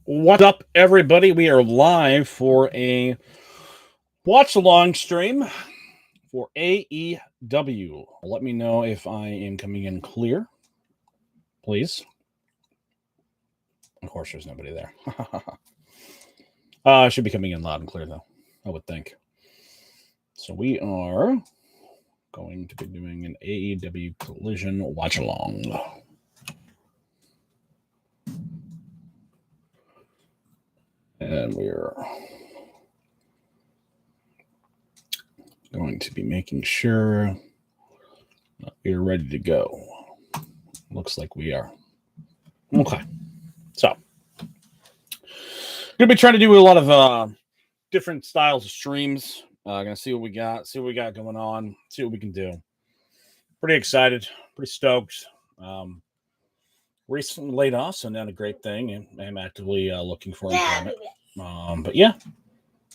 What's up, everybody? We are live for a watch along stream for AEW. Let me know if I am coming in clear, please. Of course, there's nobody there. I should be coming in loud and clear, though, I would think. So we are going to be doing an AEW Collision watch along. And we're going to be making sure we're ready to go. Looks like we are. Okay. So, gonna be trying to do a lot of different styles of streams. Gonna see what we got, going on, see what we can do. Pretty excited, pretty stoked. Recently laid off, so not a great thing, and I'm actively looking for employment. But yeah,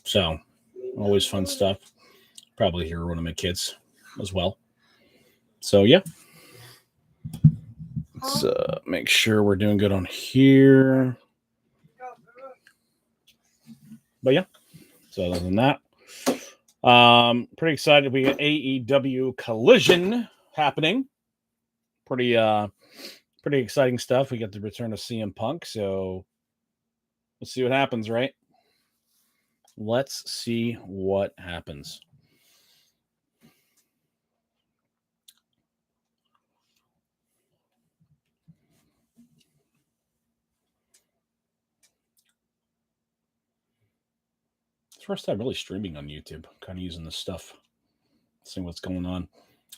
so always fun stuff. Probably hear one of my kids as well. So yeah, let's make sure we're doing good on here. But yeah, so other than that, pretty excited. We got AEW Collision happening. Pretty exciting stuff. We got the return of CM Punk, so let's see what happens, right? Let's see what happens. It's the first time really streaming on YouTube, kind of using this stuff, seeing what's going on.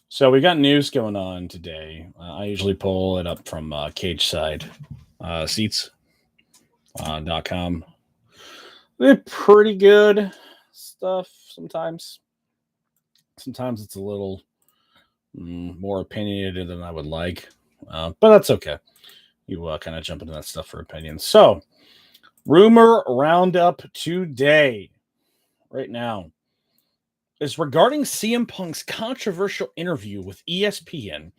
So we got news going on today. I usually pull it up from Cage Side Seats.com. They're pretty good stuff sometimes. Sometimes it's a little more opinionated than I would like, but that's okay. You kind of jump into that stuff for opinions. So, rumor roundup today, right now, is regarding CM Punk's controversial interview with ESPN.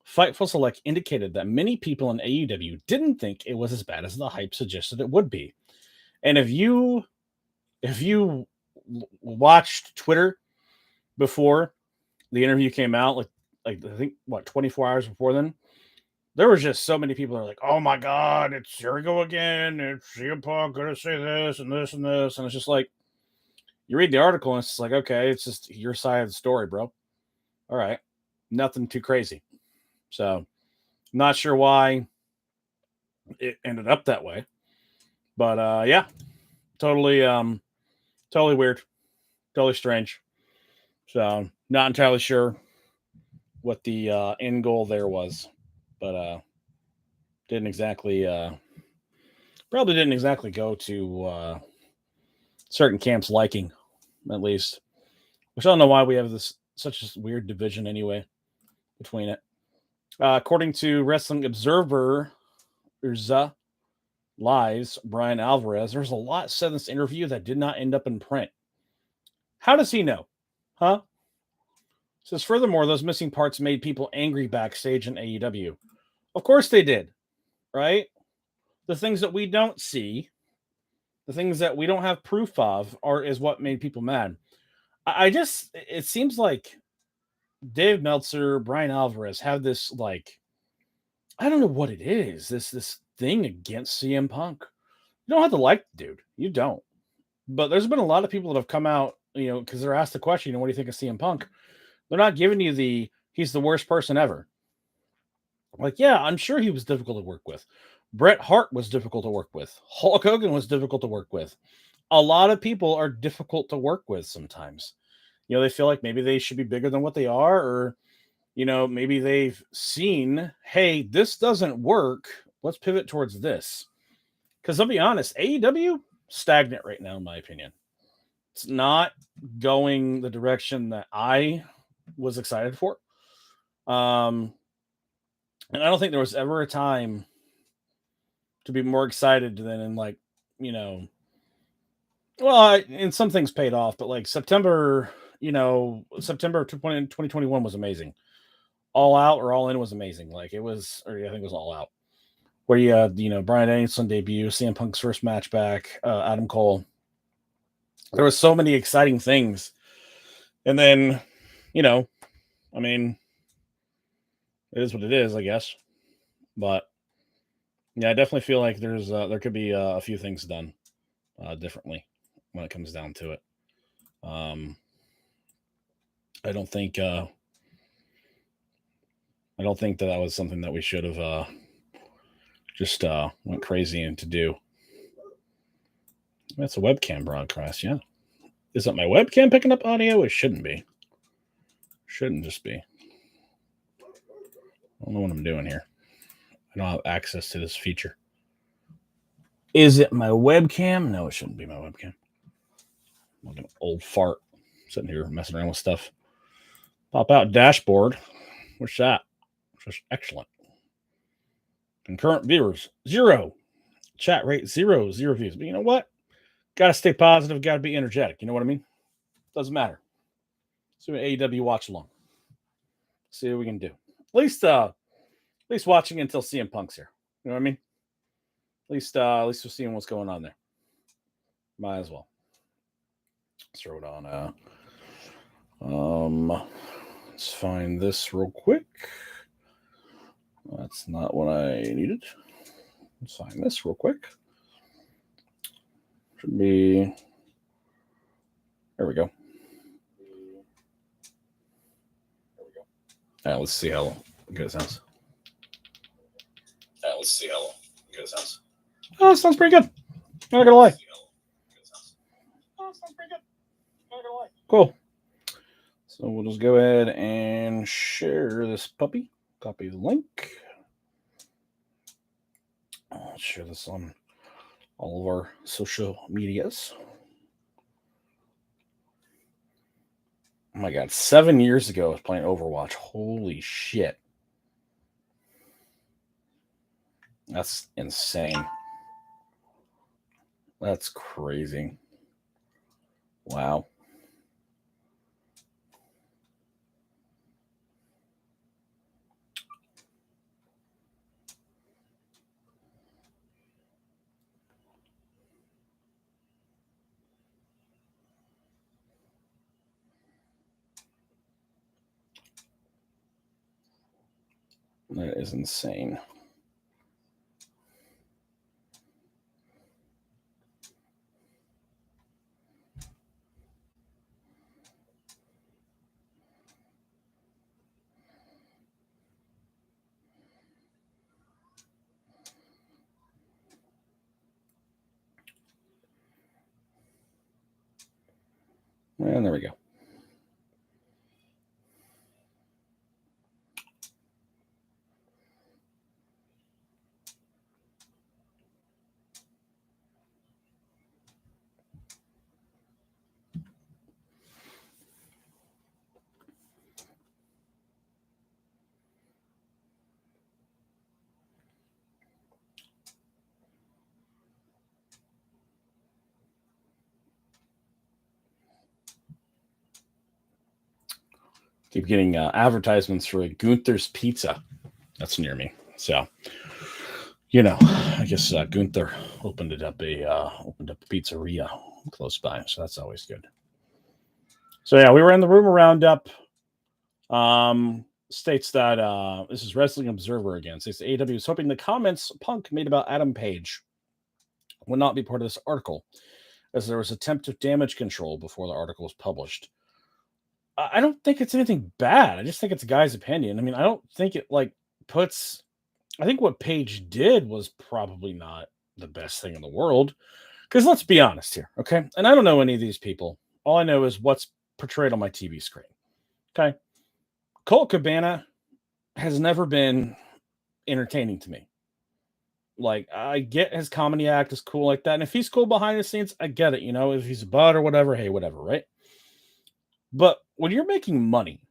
Fightful Select indicated that many people in AEW didn't think it was as bad as the hype suggested it would be. And if you watched Twitter before the interview came out, like I think 24 hours before then, there was just so many people that are like, "Oh my god, it's here we go again. It's CM Punk gonna say this and this and this," and it's just like you read the article and it's just like, okay, it's just your side of the story, bro. All right, nothing too crazy. So, not sure why it ended up that way, but yeah, totally weird, totally strange. So, not entirely sure what the end goal there was, but didn't exactly probably didn't exactly go to certain camps' liking, at least. Which I don't know why we have this such a weird division anyway between it. According to Wrestling Observer, Live's Brian Alvarez, there's a lot said in this interview that did not end up in print. How does he know? Huh? Says furthermore, those missing parts made people angry backstage in AEW. Of course they did, right? The things that we don't see, the things that we don't have proof of, is what made people mad. It seems like Dave Meltzer, Brian Alvarez have this, like, I don't know what it is, this thing against CM Punk. You don't have to like the dude. You don't. But there's been a lot of people that have come out, because they're asked the question, what do you think of CM Punk? They're not giving you he's the worst person ever. Like, yeah, I'm sure he was difficult to work with. Bret Hart was difficult to work with. Hulk Hogan was difficult to work with. A lot of people are difficult to work with sometimes. They feel like maybe they should be bigger than what they are, or, maybe they've seen, hey, this doesn't work. Let's pivot towards this. Because I'll be honest, AEW, stagnant right now, in my opinion. It's not going the direction that I was excited for. And I don't think there was ever a time to be more excited than in, like, and some things paid off, but like September of 2021 was amazing. All Out or All In was amazing. Like, it was, or I think it was All Out, where you had, Brian Danielson debut, CM Punk's first match back, Adam Cole. There was so many exciting things. And then, I mean, it is what it is, I guess. But yeah, I definitely feel like there could be a few things done differently when it comes down to it. I don't think that was something that we should have just went crazy into do. That's a webcam broadcast, yeah. Isn't my webcam picking up audio? It shouldn't be. Shouldn't just be. I don't know what I'm doing here. I don't have access to this feature. Is it my webcam? No, it shouldn't be my webcam. I'm like an old fart sitting here messing around with stuff. Pop out dashboard. What's that? Just excellent. Concurrent viewers, 0. Chat rate, 0. 0 views. But you know what? Got to stay positive. Got to be energetic. You know what I mean? Doesn't matter. So AEW watch along. See what we can do. At least watching until CM Punk's here. You know what I mean? At least we're seeing what's going on there. Might as well. Let's throw it on. Let's find this real quick. That's not what I needed. Let's find this real quick. Should be. There we go. Let's see how good it sounds. Oh, it sounds pretty good. Not gonna lie. Cool. So we'll just go ahead and share this puppy. Copy the link. I'll share this on all of our social medias. Oh my God, 7 years ago I was playing Overwatch. Holy shit. That's insane. That's crazy. Wow. That is insane. And there we go. Keep getting advertisements for Gunther's Pizza. That's near me. So, I guess Gunther opened up a pizzeria close by. So that's always good. So yeah, we were in the rumor roundup. States that this is Wrestling Observer again. States AEW is hoping the comments Punk made about Adam Page would not be part of this article, as there was attempted damage control before the article was published. I don't think it's anything bad. I just think it's a guy's opinion. I mean, I don't think it puts. I think what Page did was probably not the best thing in the world. Because let's be honest here, okay? And I don't know any of these people. All I know is what's portrayed on my TV screen. Okay. Colt Cabana has never been entertaining to me. Like, I get his comedy act is cool like that. And if he's cool behind the scenes, I get it. If he's a bud or whatever, hey, whatever, right? But when you're making money,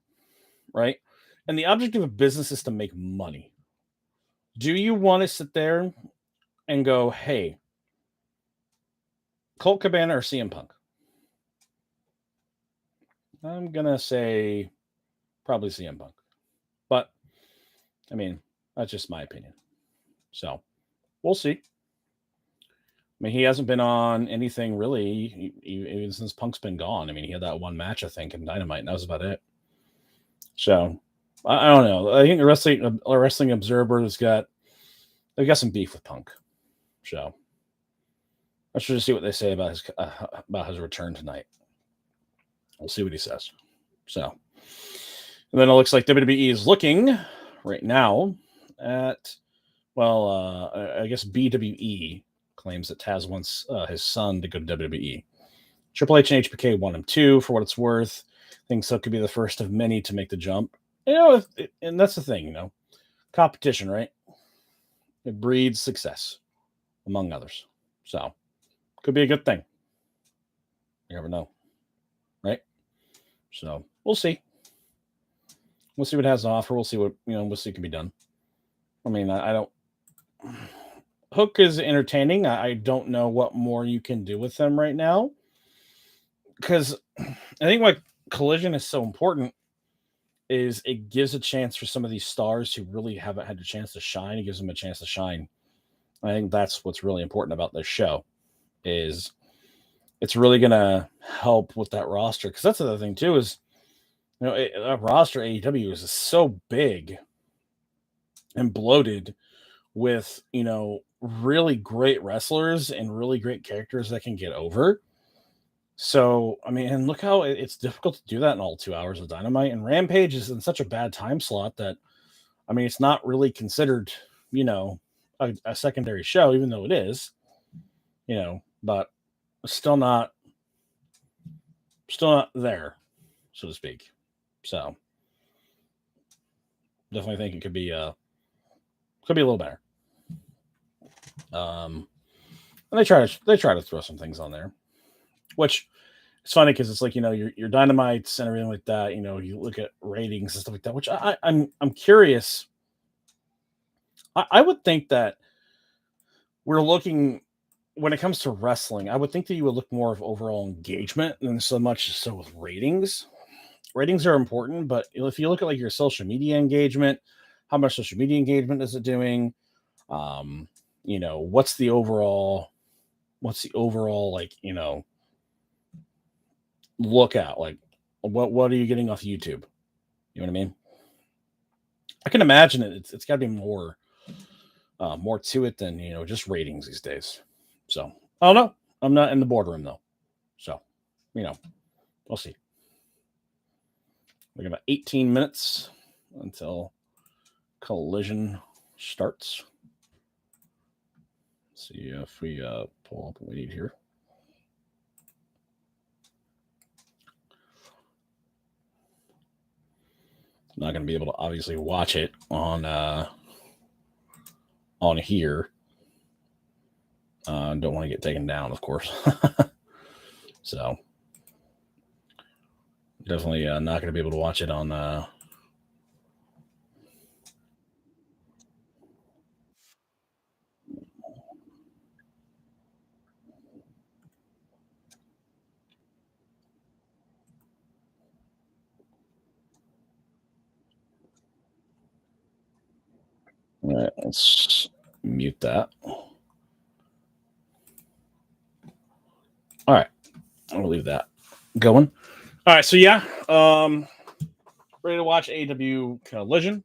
right? And the objective of business is to make money. Do you want to sit there and go, hey, Colt Cabana or CM Punk? I'm going to say probably CM Punk. But, I mean, that's just my opinion. So, We'll see. I mean, he hasn't been on anything really even since Punk's been gone. I mean, he had that one match, I think, in Dynamite, and that was about it. So I don't know. I think the Wrestling Observer has got they've got some beef with Punk. So I should just see what they say about his return tonight. We'll see what he says. So, and then it looks like WWE is looking right now at I guess BWE claims that Taz wants his son to go to WWE. Triple H and HBK want him too, for what it's worth. Thinks so could be the first of many to make the jump. And that's the thing, competition, right? It breeds success, among others. So, could be a good thing. You never know, right? So, we'll see. We'll see what it has to offer. We'll see we'll see what can be done. I mean, I don't. Hook is entertaining. I don't know what more you can do with them right now. Because I think why Collision is so important is it gives a chance for some of these stars who really haven't had a chance to shine. It gives them a chance to shine. I think that's what's really important about this show is it's really going to help with that roster. Because that's the other thing too is, that roster AEW is so big and bloated with, really great wrestlers and really great characters that can get over. So, I mean, and look how it's difficult to do that in all 2 hours of Dynamite. And Rampage is in such a bad time slot that, I mean, it's not really considered, a secondary show, even though it is, but still not there, so to speak. So, definitely think it could be a little better. And they try to throw some things on there, which it's funny because it's like your Dynamites and everything like that. You look at ratings and stuff like that, which I'm curious. I would think that we're looking when it comes to wrestling. I would think that you would look more of overall engagement than so much so with ratings. Ratings are important, but if you look at like your social media engagement, how much social media engagement is it doing? What's the overall like look at like what are you getting off YouTube? You know what I mean? I can imagine it's got to be more to it than just ratings these days. So I don't know. I'm not in the boardroom though, so we'll see. We got about 18 minutes until Collision starts. Let's see if we pull up what we need here. Not going to be able to obviously watch it on here. Don't want to get taken down, of course. So definitely not going to be able to watch it on. All right, let's mute that. All right, I'll leave that going. All right, so yeah, ready to watch AEW Collision. I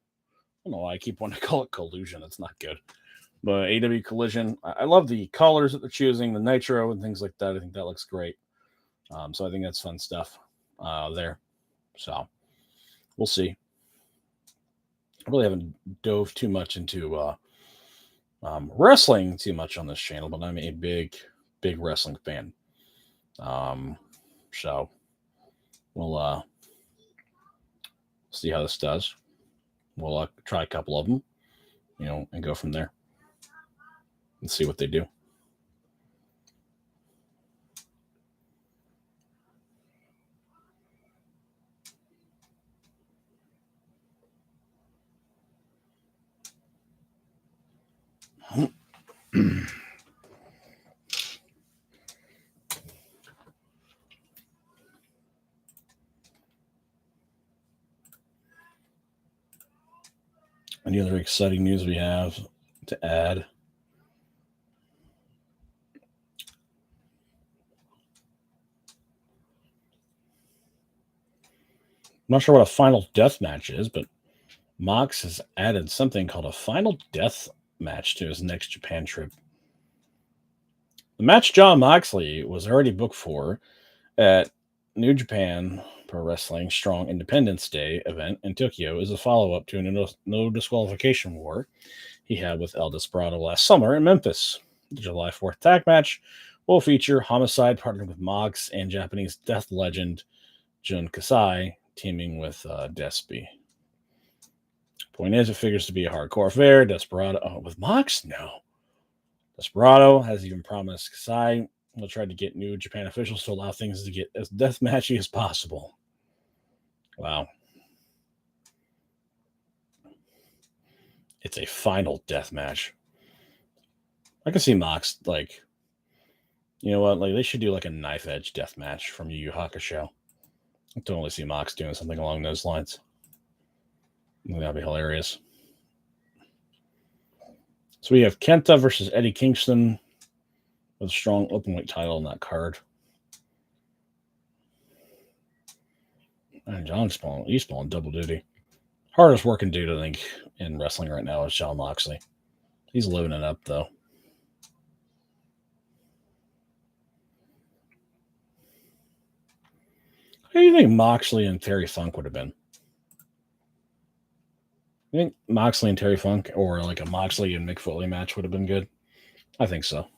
don't know why I keep wanting to call it Collusion. That's not good. But AEW Collision, I love the colors that they're choosing, the nitro and things like that. I think that looks great. So I think that's fun stuff there. So we'll see. I really haven't dove too much into wrestling too much on this channel, but I'm a big wrestling fan. So we'll see how this does. We'll try a couple of them, and go from there and see what they do. Any other exciting news we have to add? not sure what a final death match is, but Mox has added something called a final death match to his next Japan trip. The match John Moxley was already booked for at New Japan Pro Wrestling Strong Independence Day event in Tokyo is a follow up to a no disqualification war he had with El Desperado last summer in Memphis. The July 4th tag match will feature Homicide partnered with Mox and Japanese death legend Jun Kasai teaming with Despy. Point is, it figures to be a hardcore affair. Desperado with Mox? No. Desperado has even promised Kasai will try to get New Japan officials to allow things to get as deathmatchy as possible. Wow. It's a final death match. I can see Mox, like, you know what? Like, they should do like a knife edge death match from Yu Yu Hakusho. I totally see Mox doing something along those lines. I think that'd be hilarious. So we have Kenta versus Eddie Kingston with a strong openweight title on that card. And John's he's pulling double duty. Hardest working dude, I think, in wrestling right now is John Moxley. He's living it up, though. How do you think Moxley and Terry Funk would have been? You think Moxley and Terry Funk, or like a Moxley and Mick Foley match would have been good? I think so.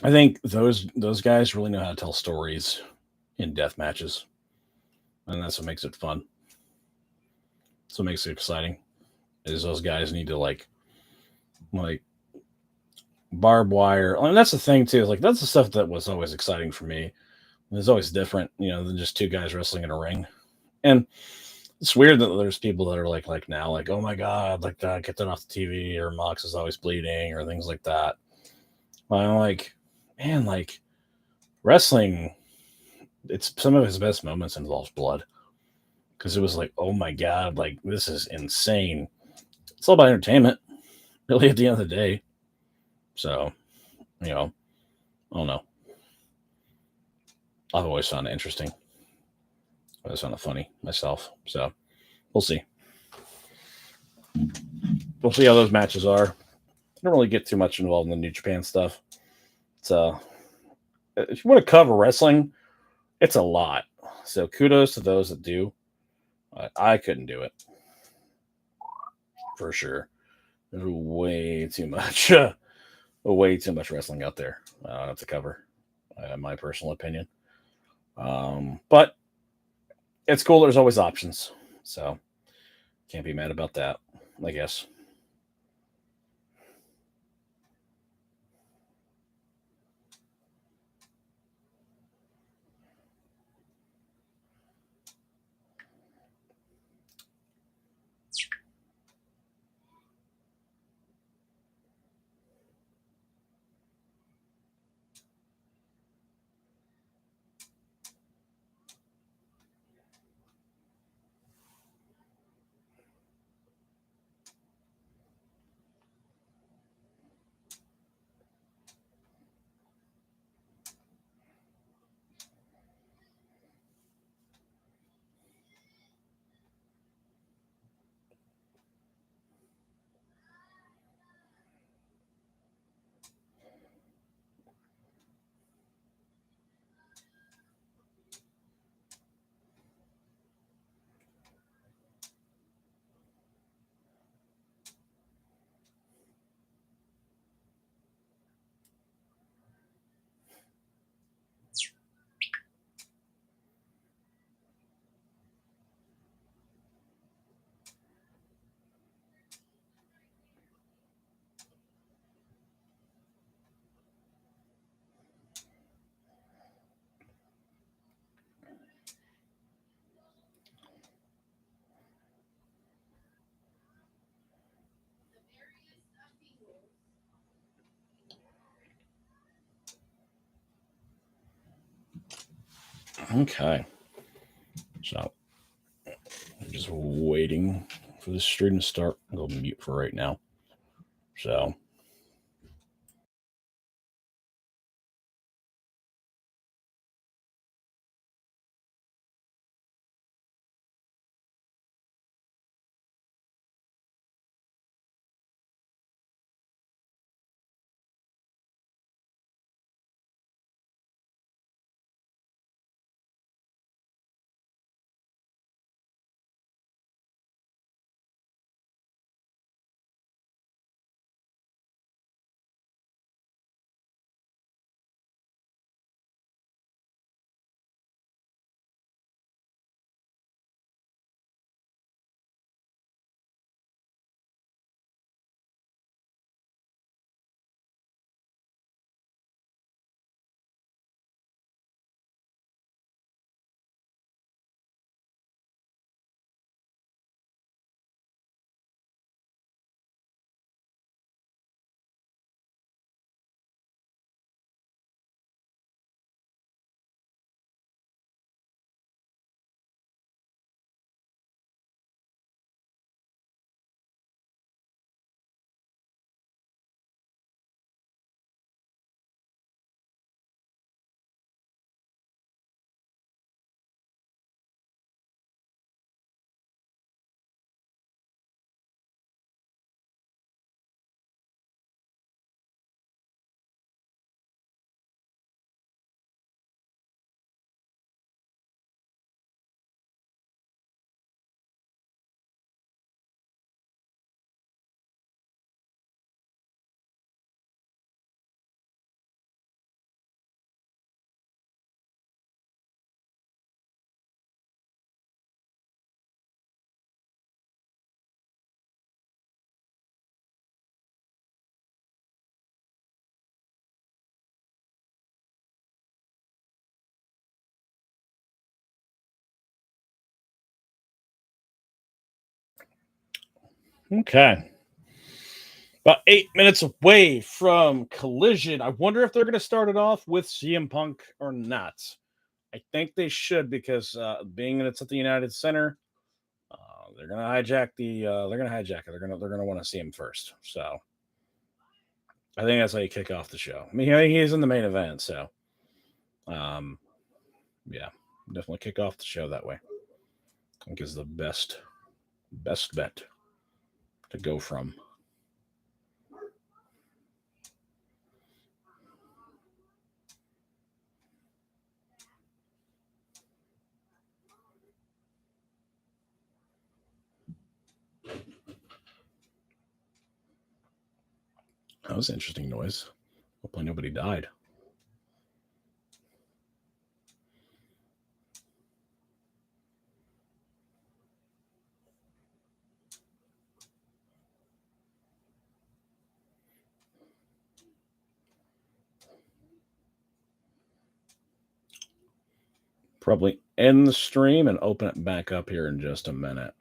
I think those guys really know how to tell stories in death matches, and that's what makes it fun. That's what makes it exciting. Is those guys need to like barbed wire. And that's the thing too. Like that's the stuff that was always exciting for me. It's always different, than just two guys wrestling in a ring. And it's weird that there's people that are like now, like, oh my god, like get that off the TV, or Mox is always bleeding, or things like that. But I'm like, man, like wrestling, it's some of his best moments involves blood. Because it was like, oh my god, like this is insane. It's all about entertainment, really, at the end of the day. So, I don't know. I've always found it interesting. I always found it funny myself. So, we'll see. We'll see how those matches are. I don't really get too much involved in the New Japan stuff. So, if you want to cover wrestling, it's a lot. So, kudos to those that do. I couldn't do it. For sure. There's way too much. Way too much wrestling out there. I don't have to cover. My personal opinion. But it's cool. There's always options. So, can't be mad about that, I guess. Okay. So, I'm just waiting for the stream to start. I'll go mute for right now. So, Okay. About 8 minutes away from Collision. I wonder if they're going to start it off with CM Punk or not. I think they should because being that it's at the United Center, they're going to hijack the. They're going to hijack it. They're going to want to see him first. So I think that's how you kick off the show. I mean, he is in the main event, so yeah, definitely kick off the show that way. I think is the best bet to go from. That was an interesting noise. Hopefully nobody died. Probably end the stream and open it back up here in just a minute.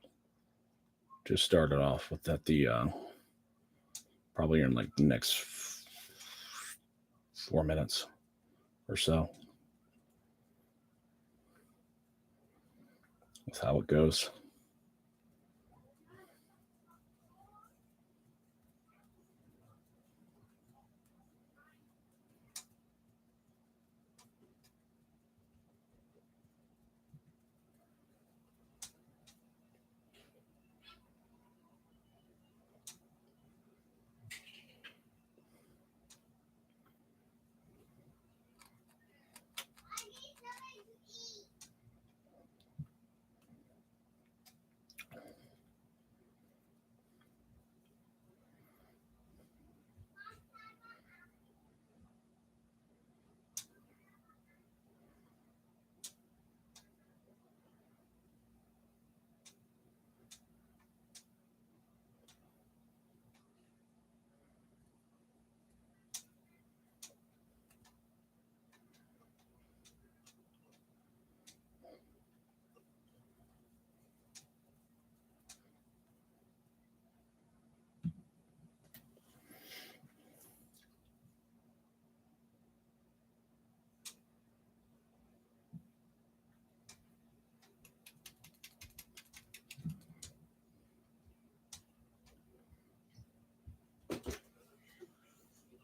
Just start it off with that. Probably in like the next 4 minutes or so. That's how it goes.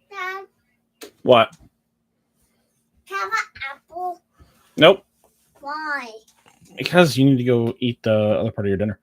Dad, What? have an apple. Nope. Why? Because you need to go eat the other part of your dinner.